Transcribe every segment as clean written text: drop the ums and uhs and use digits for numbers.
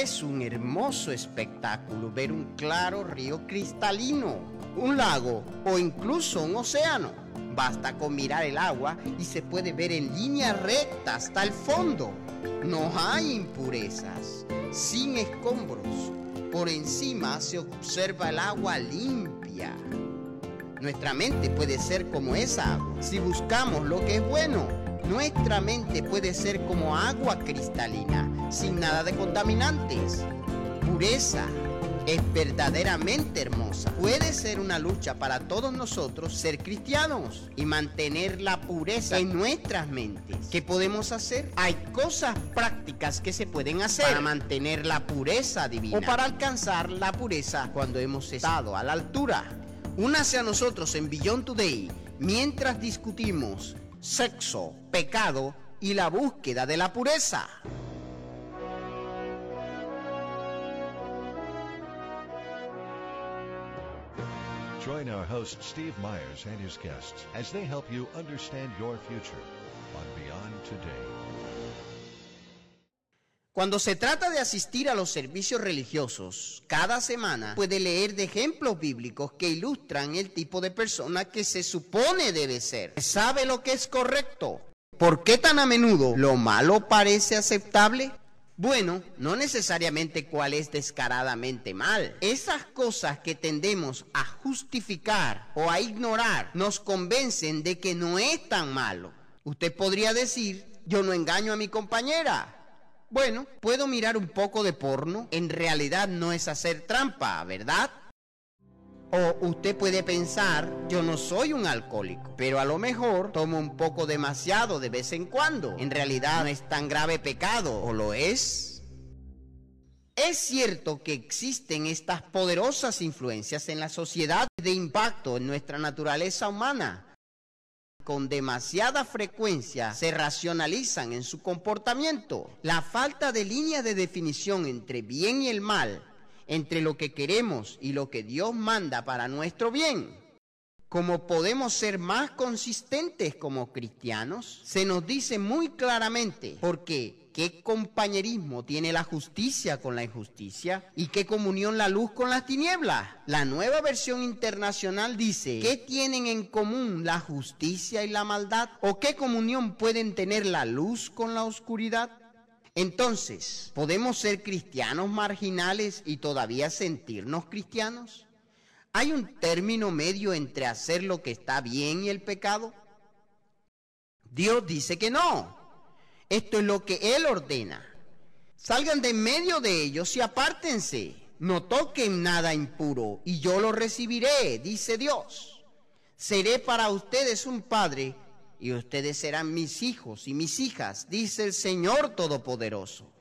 Es un hermoso espectáculo ver un claro río cristalino, un lago o incluso un océano. Basta con mirar el agua y se puede ver en línea recta hasta el fondo. No hay impurezas, sin escombros. Por encima se observa el agua limpia. Nuestra mente puede ser como esa agua si buscamos lo que es bueno. Nuestra mente puede ser como agua cristalina, sin nada de contaminantes. Pureza es verdaderamente hermosa. Puede ser una lucha para todos nosotros ser cristianos y mantener la pureza en nuestras mentes. ¿Qué podemos hacer? Hay cosas prácticas que se pueden hacer para mantener la pureza divina o para alcanzar la pureza cuando hemos estado a la altura. Únase a nosotros en Beyond Today mientras discutimos sexo, pecado y la búsqueda de la pureza. Join our host Steve Myers and his guests as they help you understand your future on Beyond Today. Cuando se trata de asistir a los servicios religiosos, cada semana puede leer de ejemplos bíblicos que ilustran el tipo de persona que se supone debe ser. ¿Sabe lo que es correcto? ¿Por qué tan a menudo lo malo parece aceptable? Bueno, no necesariamente cuál es descaradamente mal. Esas cosas que tendemos a justificar o a ignorar nos convencen de que no es tan malo. Usted podría decir, yo no engaño a mi compañera. Bueno, puedo mirar un poco de porno. En realidad no es hacer trampa, ¿verdad? O usted puede pensar, yo no soy un alcohólico, pero a lo mejor tomo un poco demasiado de vez en cuando. En realidad no es tan grave pecado, ¿o lo es? Es cierto que existen estas poderosas influencias en la sociedad de impacto en nuestra naturaleza humana. Con demasiada frecuencia se racionalizan en su comportamiento. La falta de línea de definición entre bien y el mal, entre lo que queremos y lo que Dios manda para nuestro bien. ¿Cómo podemos ser más consistentes como cristianos? Se nos dice muy claramente, porque ¿qué compañerismo tiene la justicia con la injusticia? ¿Y qué comunión la luz con las tinieblas? La Nueva Versión Internacional dice, ¿qué tienen en común la justicia y la maldad? ¿O qué comunión pueden tener la luz con la oscuridad? Entonces, ¿podemos ser cristianos marginales y todavía sentirnos cristianos? ¿Hay un término medio entre hacer lo que está bien y el pecado? Dios dice que no. Esto es lo que Él ordena. Salgan de en medio de ellos y apártense. No toquen nada impuro y yo lo recibiré, dice Dios. Seré para ustedes un padre y ustedes serán mis hijos y mis hijas, dice el Señor Todopoderoso.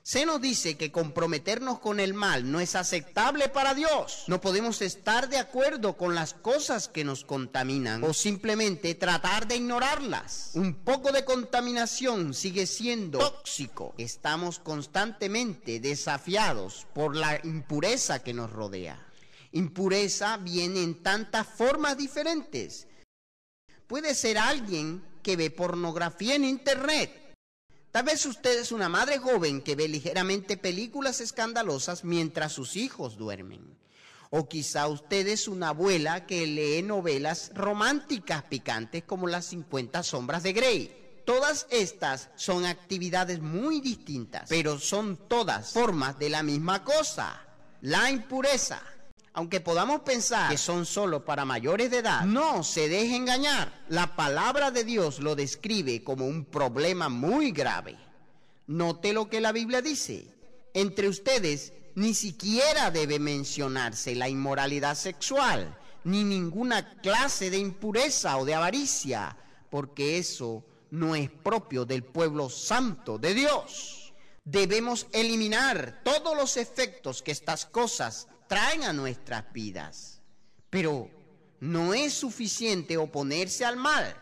Se nos dice que comprometernos con el mal no es aceptable para Dios. No podemos estar de acuerdo con las cosas que nos contaminan o simplemente tratar de ignorarlas. Un poco de contaminación sigue siendo tóxico. Estamos constantemente desafiados por la impureza que nos rodea. Impureza viene en tantas formas diferentes. Puede ser alguien que ve pornografía en internet. Tal vez usted es una madre joven que ve ligeramente películas escandalosas mientras sus hijos duermen. O quizá usted es una abuela que lee novelas románticas picantes como Las 50 sombras de Grey. Todas estas son actividades muy distintas, pero son todas formas de la misma cosa, la impureza. Aunque podamos pensar que son solo para mayores de edad, no se deje engañar. La palabra de Dios lo describe como un problema muy grave. Note lo que la Biblia dice. Entre ustedes ni siquiera debe mencionarse la inmoralidad sexual, ni ninguna clase de impureza o de avaricia, porque eso no es propio del pueblo santo de Dios. Debemos eliminar todos los efectos que estas cosas traen a nuestras vidas. Pero no es suficiente oponerse al mal.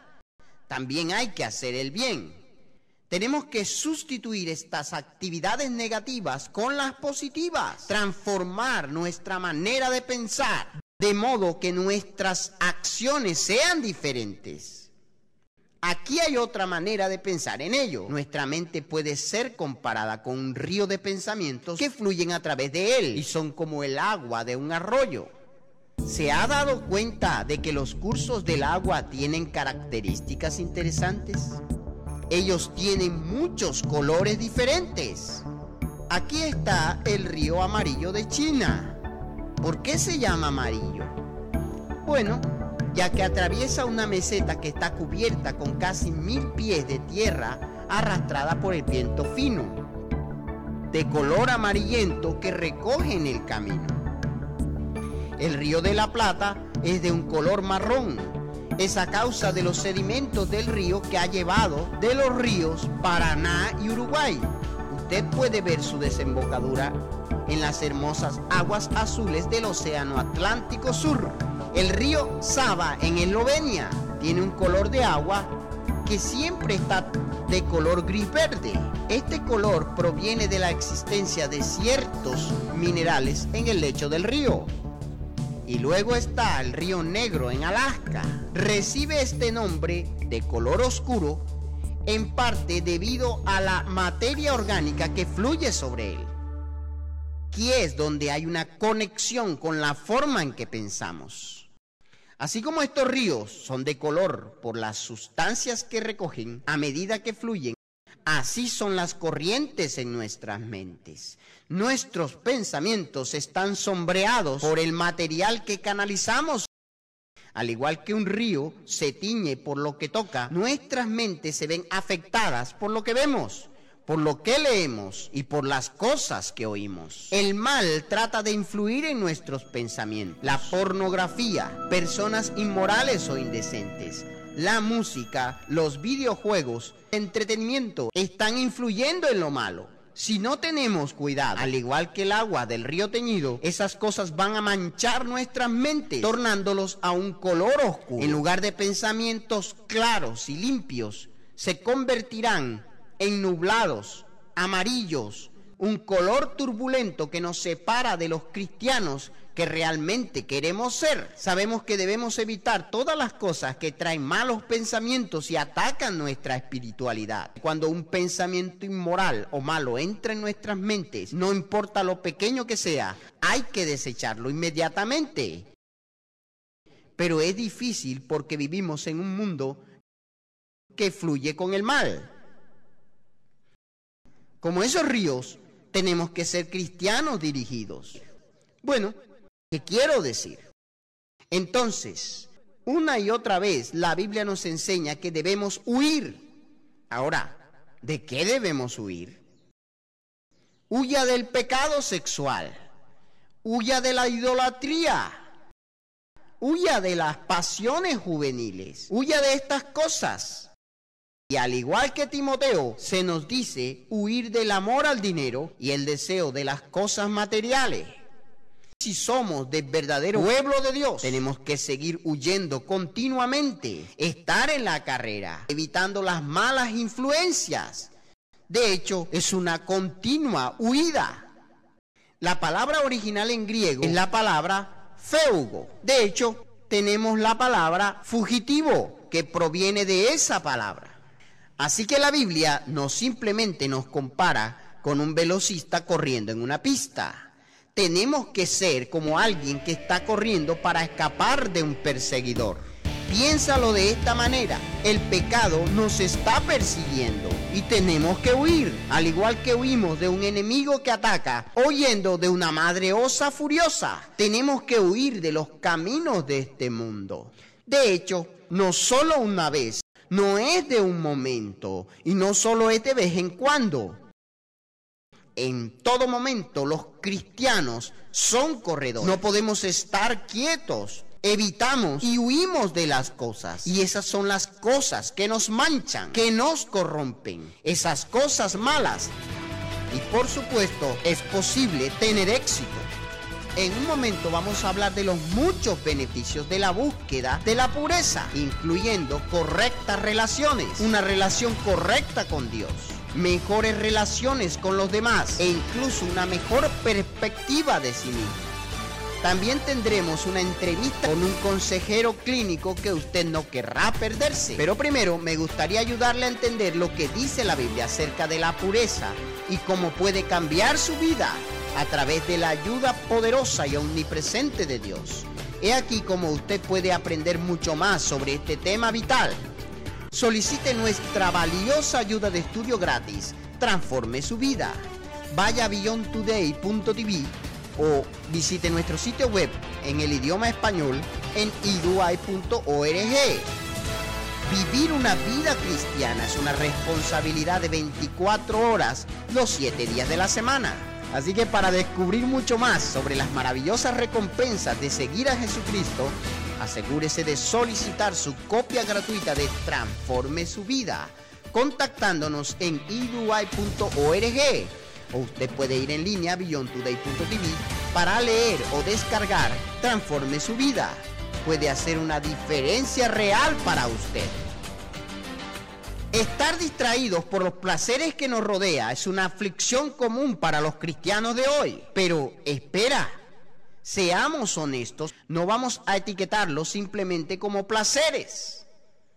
También hay que hacer el bien. Tenemos que sustituir estas actividades negativas con las positivas. Transformar nuestra manera de pensar de modo que nuestras acciones sean diferentes. Aquí hay otra manera de pensar en ello. Nuestra mente puede ser comparada con un río de pensamientos que fluyen a través de él y son como el agua de un arroyo. ¿Se ha dado cuenta de que los cursos del agua tienen características interesantes? Ellos tienen muchos colores diferentes. Aquí está el río amarillo de China. ¿Por qué se llama amarillo? Bueno, ya que atraviesa una meseta que está cubierta con casi 1000 pies de tierra arrastrada por el viento fino, de color amarillento que recoge en el camino. El río de la Plata es de un color marrón. Es a causa de los sedimentos del río que ha llevado de los ríos Paraná y Uruguay. Usted puede ver su desembocadura en las hermosas aguas azules del Océano Atlántico Sur. El río Sava en Eslovenia tiene un color de agua que siempre está de color gris-verde. Este color proviene de la existencia de ciertos minerales en el lecho del río. Y luego está el río Negro en Alaska. Recibe este nombre de color oscuro en parte debido a la materia orgánica que fluye sobre él. Aquí es donde hay una conexión con la forma en que pensamos. Así como estos ríos son de color por las sustancias que recogen a medida que fluyen, así son las corrientes en nuestras mentes. Nuestros pensamientos están sombreados por el material que canalizamos. Al igual que un río se tiñe por lo que toca, nuestras mentes se ven afectadas por lo que vemos, por lo que leemos y por las cosas que oímos. El mal trata de influir en nuestros pensamientos. La pornografía, personas inmorales o indecentes, la música, los videojuegos, el entretenimiento están influyendo en lo malo. Si no tenemos cuidado, al igual que el agua del río teñido, esas cosas van a manchar nuestras mentes, tornándolos a un color oscuro. En lugar de pensamientos claros y limpios, se convertirán en nublados, amarillos, un color turbulento que nos separa de los cristianos que realmente queremos ser. Sabemos que debemos evitar todas las cosas que traen malos pensamientos y atacan nuestra espiritualidad. Cuando un pensamiento inmoral o malo entra en nuestras mentes, no importa lo pequeño que sea, hay que desecharlo inmediatamente. Pero es difícil porque vivimos en un mundo que fluye con el mal. Como esos ríos, tenemos que ser cristianos dirigidos. Bueno, ¿qué quiero decir? Entonces, una y otra vez la Biblia nos enseña que debemos huir. Ahora, ¿de qué debemos huir? Huya del pecado sexual, huya de la idolatría, huya de las pasiones juveniles, huya de estas cosas. Y al igual que Timoteo, se nos dice huir del amor al dinero y el deseo de las cosas materiales. Si somos del verdadero pueblo de Dios, tenemos que seguir huyendo continuamente, estar en la carrera, evitando las malas influencias. De hecho, es una continua huida. La palabra original en griego es la palabra feugo. De hecho, tenemos la palabra fugitivo, que proviene de esa palabra. Así que la Biblia no simplemente nos compara con un velocista corriendo en una pista. Tenemos que ser como alguien que está corriendo para escapar de un perseguidor. Piénsalo de esta manera: el pecado nos está persiguiendo y tenemos que huir, al igual que huimos de un enemigo que ataca, huyendo de una madre osa furiosa. Tenemos que huir de los caminos de este mundo. De hecho, no solo una vez, no es de un momento y no solo es de vez en cuando. En todo momento los cristianos son corredores. No podemos estar quietos. Evitamos y huimos de las cosas. Y esas son las cosas que nos manchan, que nos corrompen. Esas cosas malas. Y por supuesto, es posible tener éxito. En un momento vamos a hablar de los muchos beneficios de la búsqueda de la pureza, incluyendo correctas relaciones, una relación correcta con Dios, mejores relaciones con los demás e incluso una mejor perspectiva de sí mismo. También tendremos una entrevista con un consejero clínico que usted no querrá perderse. Pero primero me gustaría ayudarle a entender lo que dice la Biblia acerca de la pureza y cómo puede cambiar su vida a través de la ayuda poderosa y omnipresente de Dios. He aquí cómo usted puede aprender mucho más sobre este tema vital. Solicite nuestra valiosa ayuda de estudio gratis. Transforme su vida. Vaya a beyondtoday.tv o visite nuestro sitio web en el idioma español en eduay.org. Vivir una vida cristiana es una responsabilidad de 24 horas los 7 días de la semana. Así que para descubrir mucho más sobre las maravillosas recompensas de seguir a Jesucristo, asegúrese de solicitar su copia gratuita de Transforme su vida, contactándonos en eduay.org. O usted puede ir en línea a beyondtoday.tv para leer o descargar Transforme su vida. Puede hacer una diferencia real para usted. Estar distraídos por los placeres que nos rodea es una aflicción común para los cristianos de hoy. Pero espera, seamos honestos, no vamos a etiquetarlos simplemente como placeres.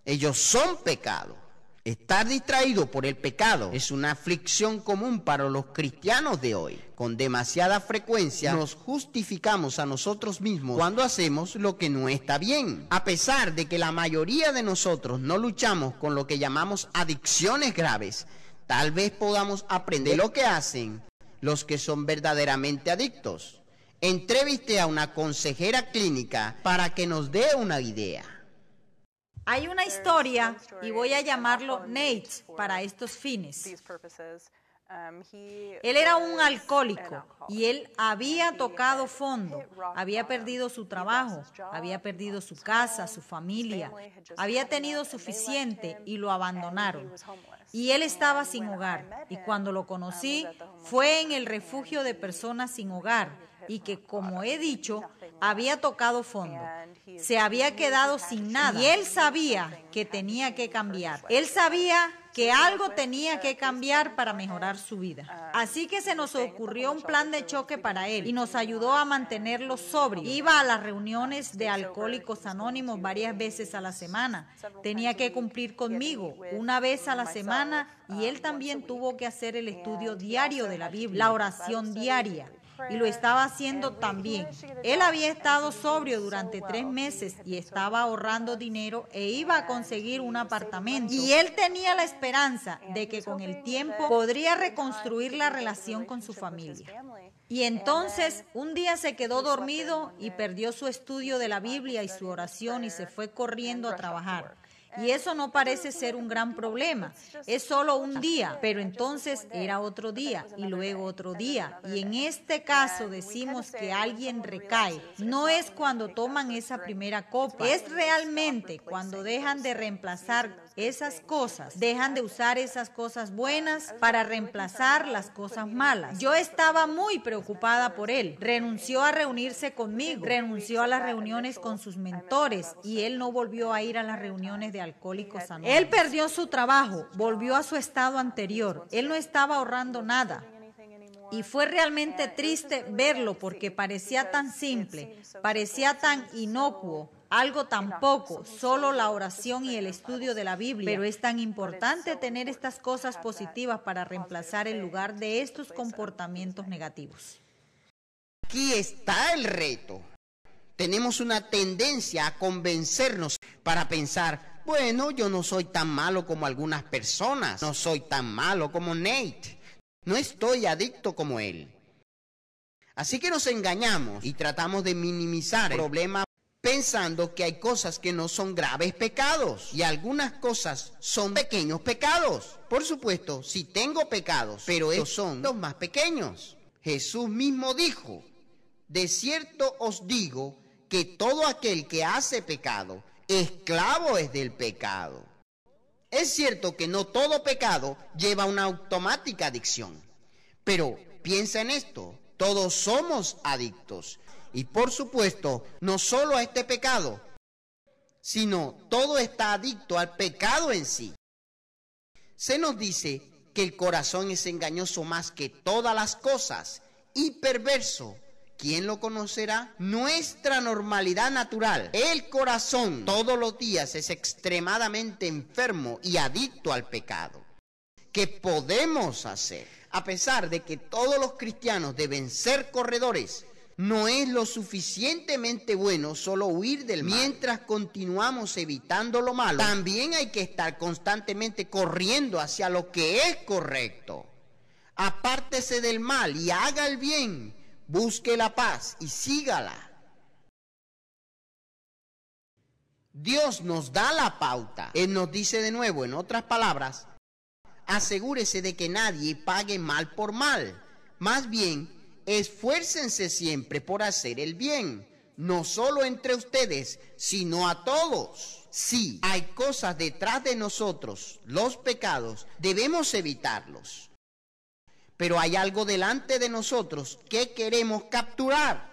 Ellos son pecado. Estar distraído por el pecado es una aflicción común para los cristianos de hoy. Con demasiada frecuencia nos justificamos a nosotros mismos cuando hacemos lo que no está bien. A pesar de que la mayoría de nosotros no luchamos con lo que llamamos adicciones graves, tal vez podamos aprender lo que hacen los que son verdaderamente adictos. Entrevisté a una consejera clínica para que nos dé una idea. Hay una historia, y voy a llamarlo Nate para estos fines. Él era un alcohólico y él había tocado fondo, había perdido su trabajo, había perdido su casa, su familia, había tenido suficiente y lo abandonaron. Y él estaba sin hogar, y cuando lo conocí fue en el refugio de personas sin hogar y que, como he dicho, había tocado fondo. Se había quedado sin nada y él sabía que tenía que cambiar. Él sabía que algo tenía que cambiar para mejorar su vida. Así que se nos ocurrió un plan de choque para él y nos ayudó a mantenerlo sobrio. Iba a las reuniones de Alcohólicos Anónimos varias veces a la semana. Tenía que cumplir conmigo una vez a la semana y él también tuvo que hacer el estudio diario de la Biblia, la oración diaria. Y lo estaba haciendo también. Él había estado sobrio durante 3 meses y estaba ahorrando dinero e iba a conseguir un apartamento. Y él tenía la esperanza de que con el tiempo podría reconstruir la relación con su familia. Y entonces un día se quedó dormido y perdió su estudio de la Biblia y su oración y se fue corriendo a trabajar. Y eso no parece ser un gran problema, es solo un día, pero entonces era otro día y luego otro día. Y en este caso decimos que alguien recae. No es cuando toman esa primera copa, es realmente cuando dejan de reemplazar esas cosas, dejan de usar esas cosas buenas para reemplazar las cosas malas. Yo estaba muy preocupada por él. Renunció a reunirse conmigo, renunció a las reuniones con sus mentores y él no volvió a ir a las reuniones de Alcohólicos Anónimos. Él perdió su trabajo, volvió a su estado anterior. Él no estaba ahorrando nada. Y fue realmente triste verlo porque parecía tan simple, parecía tan inocuo, algo tan poco, solo la oración y el estudio de la Biblia. Pero es tan importante tener estas cosas positivas para reemplazar el lugar de estos comportamientos negativos. Aquí está el reto. Tenemos una tendencia a convencernos para pensar, bueno, yo no soy tan malo como algunas personas, no soy tan malo como Nate, no estoy adicto como él. Así que nos engañamos y tratamos de minimizar el problema pensando que hay cosas que no son graves pecados y algunas cosas son pequeños pecados. Por supuesto, sí tengo pecados, pero estos son los más pequeños. Jesús mismo dijo, de cierto os digo que todo aquel que hace pecado, esclavo es del pecado. Es cierto que no todo pecado lleva una automática adicción, pero piensa en esto, todos somos adictos. Y por supuesto, no solo a este pecado, sino todo está adicto al pecado en sí. Se nos dice que el corazón es engañoso más que todas las cosas y perverso. ¿quién lo conocerá? Nuestra normalidad natural, el corazón, todos los días es extremadamente enfermo y adicto al pecado. ¿Qué podemos hacer? A pesar de que todos los cristianos deben ser corredores, no es lo suficientemente bueno solo huir del mal. Mientras continuamos evitando lo malo, también hay que estar constantemente corriendo hacia lo que es correcto. Apártese del mal y haga el bien. Busque la paz y sígala. Dios nos da la pauta. Él nos dice de nuevo, en otras palabras, asegúrese de que nadie pague mal por mal. Más bien, esfuércense siempre por hacer el bien, no solo entre ustedes, sino a todos. Sí, hay cosas detrás de nosotros, los pecados, debemos evitarlos. Pero hay algo delante de nosotros que queremos capturar.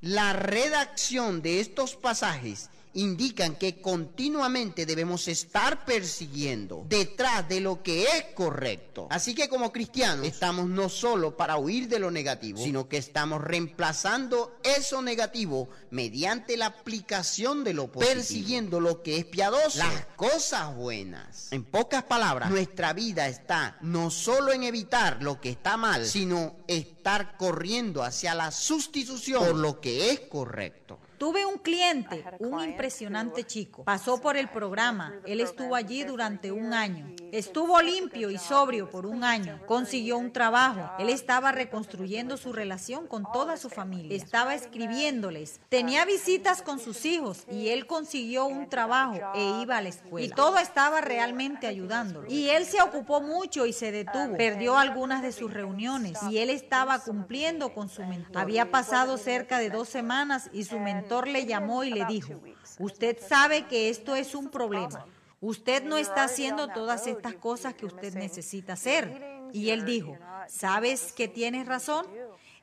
La redacción de estos pasajes indican que continuamente debemos estar persiguiendo detrás de lo que es correcto. Así que como cristianos estamos no solo para huir de lo negativo, sino que estamos reemplazando eso negativo mediante la aplicación de lo positivo, persiguiendo lo que es piadoso, las cosas buenas. En pocas palabras, nuestra vida está no solo en evitar lo que está mal, sino estar corriendo hacia la sustitución por lo que es correcto. Tuve un cliente, un impresionante chico. Pasó por el programa. Él estuvo allí durante un año. Estuvo limpio y sobrio por un año. Consiguió un trabajo. Él estaba reconstruyendo su relación con toda su familia. Estaba escribiéndoles. Tenía visitas con sus hijos y él consiguió un trabajo e iba a la escuela. Y todo estaba realmente ayudándolo. Y él se ocupó mucho y se detuvo. Perdió algunas de sus reuniones y él estaba cumpliendo con su mentor. Había pasado cerca de 2 semanas y su mentor le llamó y le dijo: usted sabe que esto es un problema. Usted no está haciendo todas estas cosas que usted necesita hacer. Y él dijo: ¿sabes que tienes razón?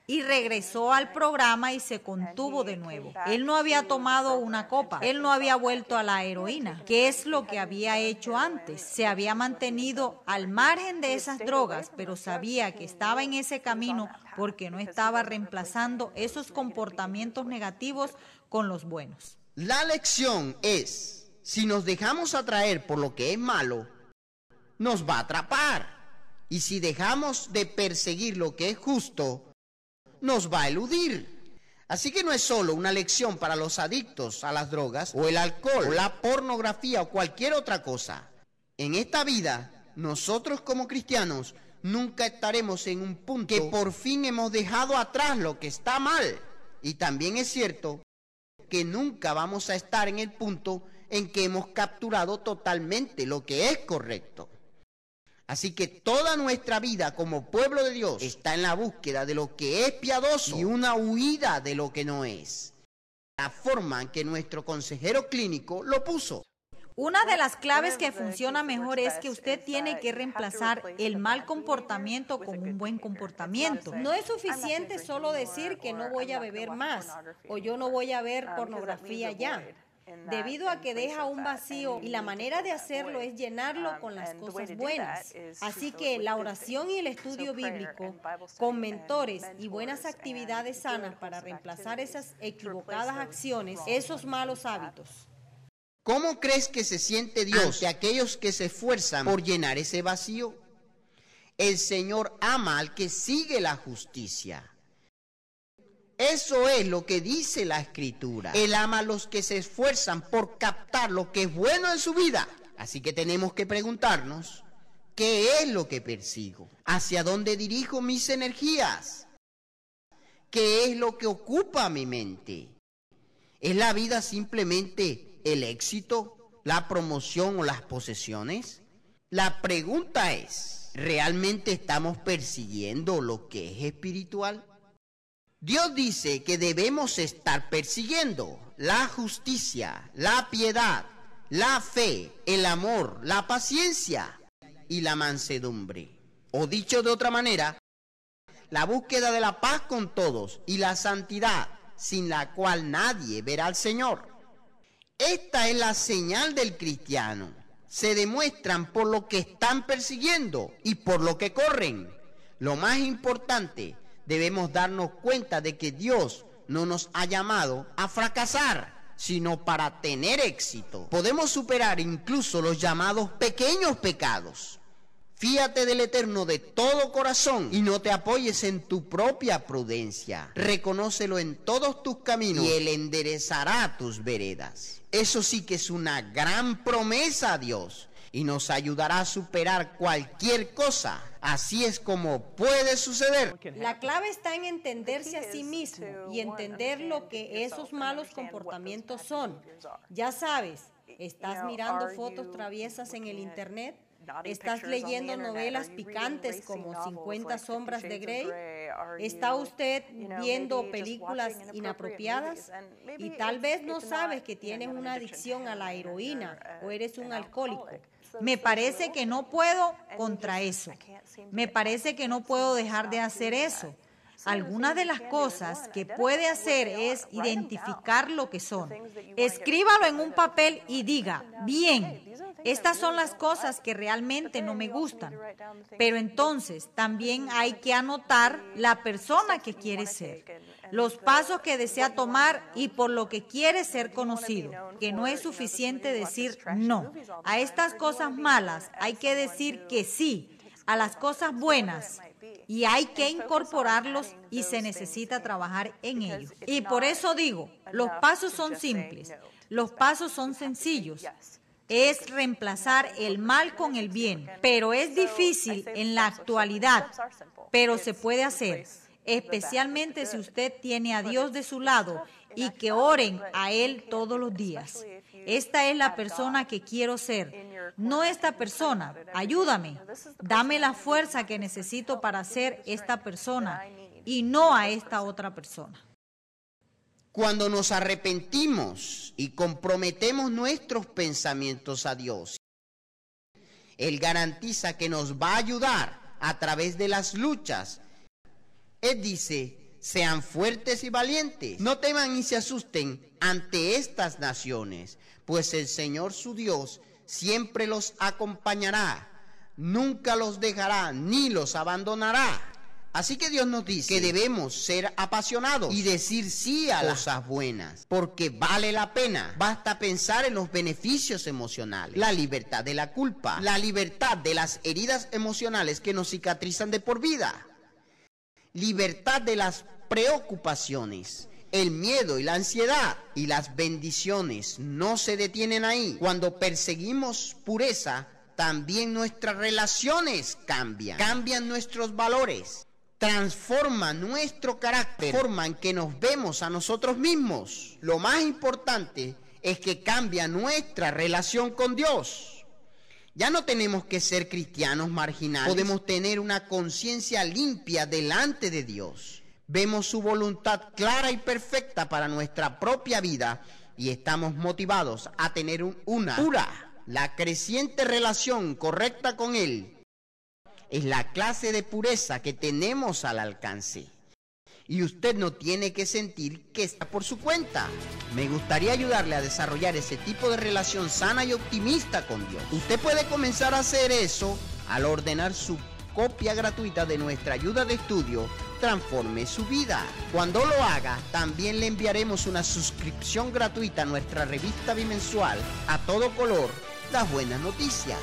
Y regresó al programa y se contuvo de nuevo. Él no había tomado una copa. Él no había vuelto a la heroína, que es lo que había hecho antes. Se había mantenido al margen de esas drogas, pero sabía que estaba en ese camino porque no estaba reemplazando esos comportamientos negativos con los buenos. La lección es: si nos dejamos atraer por lo que es malo, nos va a atrapar. Y si dejamos de perseguir lo que es justo, nos va a eludir. Así que no es solo una lección para los adictos a las drogas o el alcohol o la pornografía o cualquier otra cosa. En esta vida, nosotros como cristianos nunca estaremos en un punto que por fin hemos dejado atrás lo que está mal. Y también es cierto que nunca vamos a estar en el punto en que hemos capturado totalmente lo que es correcto. Así que toda nuestra vida como pueblo de Dios está en la búsqueda de lo que es piadoso y una huida de lo que no es. La forma en que nuestro consejero clínico lo puso. Una de las claves que funciona mejor es que usted tiene que reemplazar el mal comportamiento con un buen comportamiento. No es suficiente solo decir que no voy a beber más o yo no voy a ver pornografía ya, debido a que deja un vacío y la manera de hacerlo es llenarlo con las cosas buenas. Así que la oración y el estudio bíblico con mentores y buenas actividades sanas para reemplazar esas equivocadas acciones, esos malos hábitos. ¿Cómo crees que se siente Dios de aquellos que se esfuerzan por llenar ese vacío? El Señor ama al que sigue la justicia. Eso es lo que dice la Escritura. Él ama a los que se esfuerzan por captar lo que es bueno en su vida. Así que tenemos que preguntarnos, ¿qué es lo que persigo? ¿Hacia dónde dirijo mis energías? ¿Qué es lo que ocupa mi mente? ¿Es la vida simplemente el éxito, la promoción o las posesiones? La pregunta es, ¿realmente estamos persiguiendo lo que es espiritual? Dios dice que debemos estar persiguiendo la justicia, la piedad, la fe, el amor, la paciencia y la mansedumbre. O dicho de otra manera, la búsqueda de la paz con todos y la santidad, sin la cual nadie verá al Señor. Esta es la señal del cristiano. Se demuestran por lo que están persiguiendo y por lo que corren. Lo más importante, debemos darnos cuenta de que Dios no nos ha llamado a fracasar, sino para tener éxito. Podemos superar incluso los llamados pequeños pecados. Fíate del Eterno de todo corazón y no te apoyes en tu propia prudencia. Reconócelo en todos tus caminos y Él enderezará tus veredas. Eso sí que es una gran promesa a Dios y nos ayudará a superar cualquier cosa. Así es como puede suceder. La clave está en entenderse a sí mismo y entender lo que esos malos comportamientos son. Ya sabes, ¿estás mirando fotos traviesas en el internet? ¿Estás leyendo novelas picantes como 50 sombras de Grey? ¿Está usted viendo películas inapropiadas? Y tal vez no sabes que tienes una adicción a la heroína o eres un alcohólico. Me parece que no puedo contra eso. Me parece que no puedo dejar de hacer eso. Algunas de las cosas que puede hacer es identificar lo que son. Escríbalo en un papel y diga, bien, estas son las cosas que realmente no me gustan. Pero entonces también hay que anotar la persona que quiere ser, los pasos que desea tomar y por lo que quiere ser conocido. Que no es suficiente decir no. A estas cosas malas hay que decir que sí. A las cosas buenas, y hay que incorporarlos y se necesita trabajar en ellos. Y por eso digo, los pasos son simples, los pasos son sencillos. Es reemplazar el mal con el bien, pero es difícil en la actualidad, pero se puede hacer, especialmente si usted tiene a Dios de su lado y que oren a Él todos los días. Esta es la persona que quiero ser, no esta persona. Ayúdame, dame la fuerza que necesito para ser esta persona y no a esta otra persona. Cuando nos arrepentimos y comprometemos nuestros pensamientos a Dios, Él garantiza que nos va a ayudar a través de las luchas. Él dice, sean fuertes y valientes, no teman y se asusten ante estas naciones, pues el Señor su Dios siempre los acompañará, nunca los dejará ni los abandonará. Así que Dios nos dice que debemos ser apasionados y decir sí a las cosas buenas, porque vale la pena. Basta pensar en los beneficios emocionales, la libertad de la culpa, la libertad de las heridas emocionales que nos cicatrizan de por vida, libertad de las preocupaciones, el miedo y la ansiedad. Y las bendiciones no se detienen ahí. Cuando perseguimos pureza, también nuestras relaciones cambian nuestros valores, transforman nuestro carácter, forman que nos vemos a nosotros mismos. Lo más importante es que cambia nuestra relación con Dios. Ya no tenemos que ser cristianos marginales, podemos tener una conciencia limpia delante de Dios. Vemos su voluntad clara y perfecta para nuestra propia vida y estamos motivados a tener una pura, la creciente relación correcta con Él. Es la clase de pureza que tenemos al alcance. Y usted no tiene que sentir que está por su cuenta. Me gustaría ayudarle a desarrollar ese tipo de relación sana y optimista con Dios. Usted puede comenzar a hacer eso al ordenar su copia gratuita de nuestra ayuda de estudio Transforme su vida. Cuando lo haga, también le enviaremos una suscripción gratuita a nuestra revista bimensual A Todo Color, Las Buenas Noticias.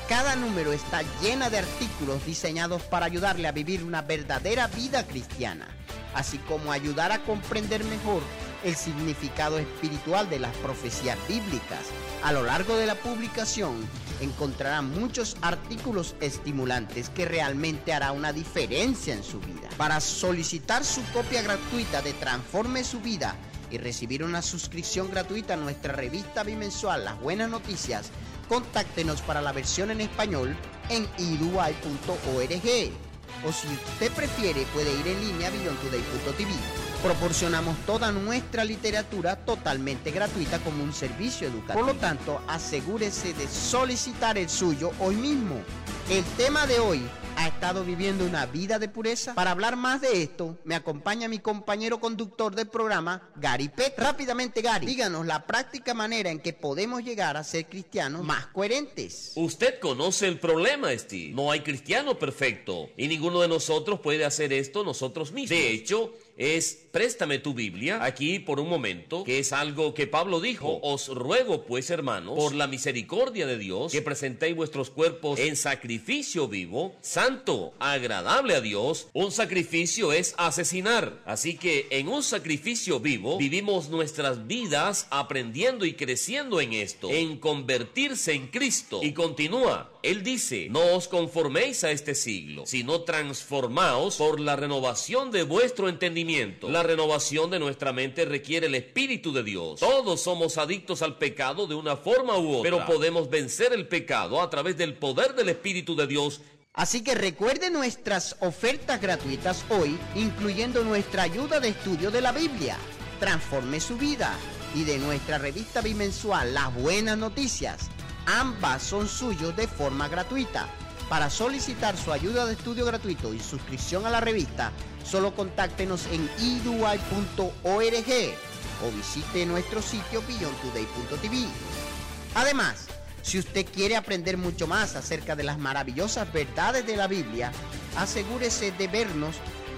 Cada número está llena de artículos diseñados para ayudarle a vivir una verdadera vida cristiana, así como ayudar a comprender mejor el significado espiritual de las profecías bíblicas. A lo largo de la publicación encontrarán muchos artículos estimulantes que realmente hará una diferencia en su vida. Para solicitar su copia gratuita de Transforme su vida y recibir una suscripción gratuita a nuestra revista bimensual Las Buenas Noticias, contáctenos para la versión en español en iruay.org. O si usted prefiere, puede ir en línea a beyondtoday.tv. Proporcionamos toda nuestra literatura totalmente gratuita como un servicio educativo. Por lo tanto, asegúrese de solicitar el suyo hoy mismo. El tema de hoy, ¿Ha estado viviendo una vida de pureza? Para hablar más de esto, me acompaña mi compañero conductor del programa, Gary Peck. Rápidamente, Gary, díganos la práctica manera en que podemos llegar a ser cristianos más coherentes. Usted conoce el problema, Steve. No hay cristiano perfecto y ninguno de nosotros puede hacer esto nosotros mismos. De hecho, préstame tu Biblia aquí por un momento, que es algo que Pablo dijo. Os ruego pues, hermanos, por la misericordia de Dios, que presentéis vuestros cuerpos en sacrificio vivo, santo, agradable a Dios. Un sacrificio es asesinar. Así que en un sacrificio vivo vivimos nuestras vidas aprendiendo y creciendo en esto, en convertirse en Cristo. Y continúa, él dice, no os conforméis a este siglo, sino transformaos por la renovación de vuestro entendimiento. La renovación de nuestra mente requiere el Espíritu de Dios. Todos somos adictos al pecado de una forma u otra, pero podemos vencer el pecado a través del poder del Espíritu de Dios. Así que recuerde nuestras ofertas gratuitas hoy, incluyendo nuestra ayuda de estudio de la Biblia, Transforme su vida, y de nuestra revista bimensual, Las Buenas Noticias. Ambas son suyos de forma gratuita. Para solicitar su ayuda de estudio gratuito y suscripción a la revista, solo contáctenos en eduy.org o visite nuestro sitio beyondtoday.tv. Además, si usted quiere aprender mucho más acerca de las maravillosas verdades de la Biblia, asegúrese de vernos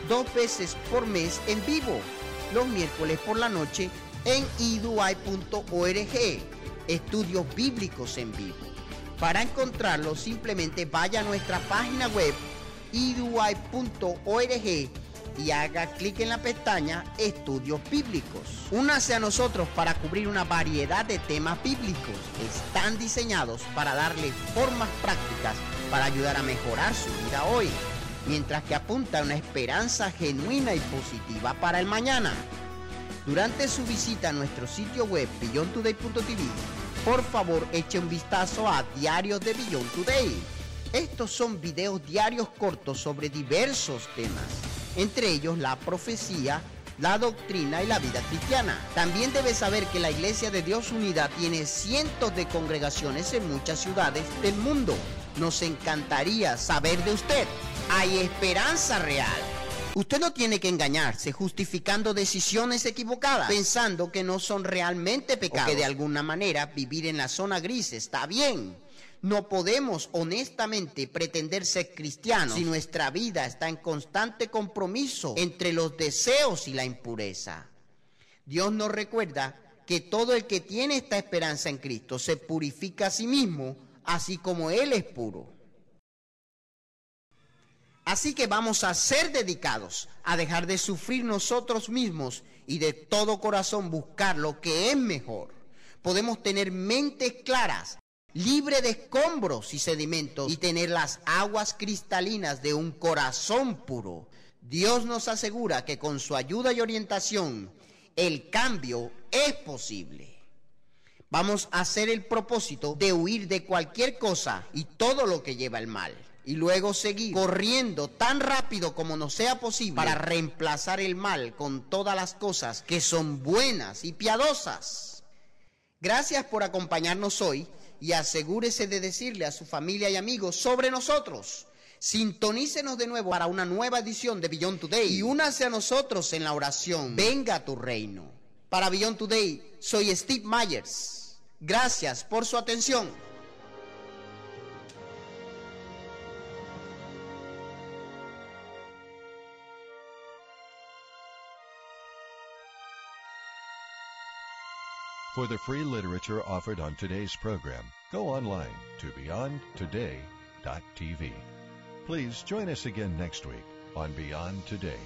2 veces por mes en vivo, los miércoles por la noche en eduy.org, estudios bíblicos en vivo. Para encontrarlo, simplemente vaya a nuestra página web eduy.org y haga clic en la pestaña Estudios Bíblicos. Únase a nosotros para cubrir una variedad de temas bíblicos que están diseñados para darle formas prácticas para ayudar a mejorar su vida hoy, mientras que apunta a una esperanza genuina y positiva para el mañana. Durante su visita a nuestro sitio web beyondtoday.tv, por favor, eche un vistazo a Diarios de Beyond Today. Estos son videos diarios cortos sobre diversos temas, entre ellos la profecía, la doctrina y la vida cristiana. También debe saber que la Iglesia de Dios Unida tiene cientos de congregaciones en muchas ciudades del mundo. Nos encantaría saber de usted. Hay esperanza real. Usted no tiene que engañarse justificando decisiones equivocadas, pensando que no son realmente pecados, o que de alguna manera vivir en la zona gris está bien. No podemos honestamente pretender ser cristianos si nuestra vida está en constante compromiso entre los deseos y la impureza. Dios nos recuerda que todo el que tiene esta esperanza en Cristo se purifica a sí mismo, así como Él es puro. Así que vamos a ser dedicados a dejar de sufrir nosotros mismos y de todo corazón buscar lo que es mejor. Podemos tener mentes claras, libre de escombros y sedimentos, y tener las aguas cristalinas de un corazón puro. Dios nos asegura que con su ayuda y orientación, el cambio es posible. Vamos a hacer el propósito de huir de cualquier cosa y todo lo que lleva el mal, y luego seguir corriendo tan rápido como nos sea posible para reemplazar el mal con todas las cosas que son buenas y piadosas. Gracias por acompañarnos hoy y asegúrese de decirle a su familia y amigos sobre nosotros. Sintonícenos de nuevo para una nueva edición de Beyond Today y únase a nosotros en la oración. Venga a tu reino. Para Beyond Today, soy Steve Myers. Gracias por su atención. For the free literature offered on today's program, go online to beyondtoday.tv. Please join us again next week on Beyond Today.